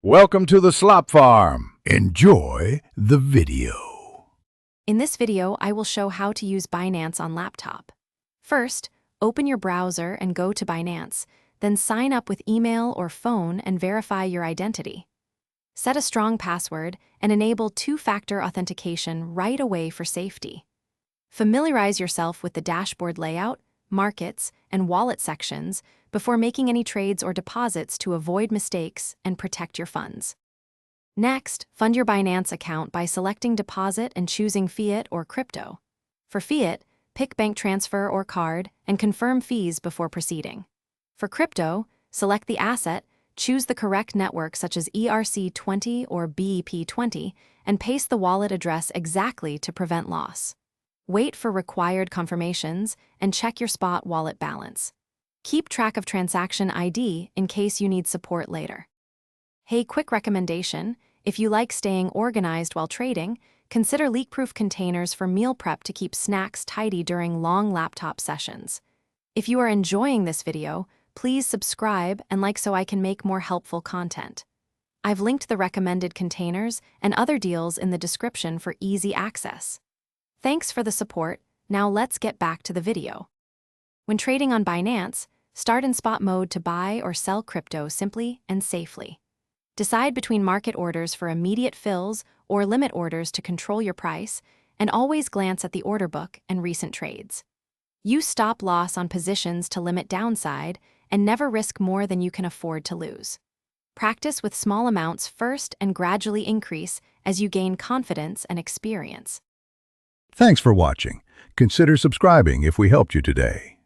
Welcome to the Slop Farm. Enjoy the video. In this video, I will show how to use Binance on laptop. First, open your browser and go to Binance, then sign up with email or phone and verify your identity. Set a strong password and enable two-factor authentication right away for safety. Familiarize yourself with the dashboard layout, markets, and wallet sections before making any trades or deposits to avoid mistakes and protect your funds. Next, fund your Binance account by selecting deposit and choosing fiat or crypto. For fiat, pick bank transfer or card and confirm fees before proceeding. For crypto, select the asset, choose the correct network such as ERC20 or BEP20, and paste the wallet address exactly to prevent loss. Wait for required confirmations and check your spot wallet balance. Keep track of transaction ID in case you need support later. Hey, quick recommendation: if you like staying organized while trading, consider leak-proof containers for meal prep to keep snacks tidy during long laptop sessions. If you are enjoying this video, please subscribe and like so I can make more helpful content. I've linked the recommended containers and other deals in the description for easy access. Thanks for the support. Now let's get back to the video. When trading on Binance, start in spot mode to buy or sell crypto simply and safely. Decide between market orders for immediate fills or limit orders to control your price, and always glance at the order book and recent trades. Use stop loss on positions to limit downside and never risk more than you can afford to lose. Practice with small amounts first and gradually increase as you gain confidence and experience. Thanks for watching. Consider subscribing if we helped you today.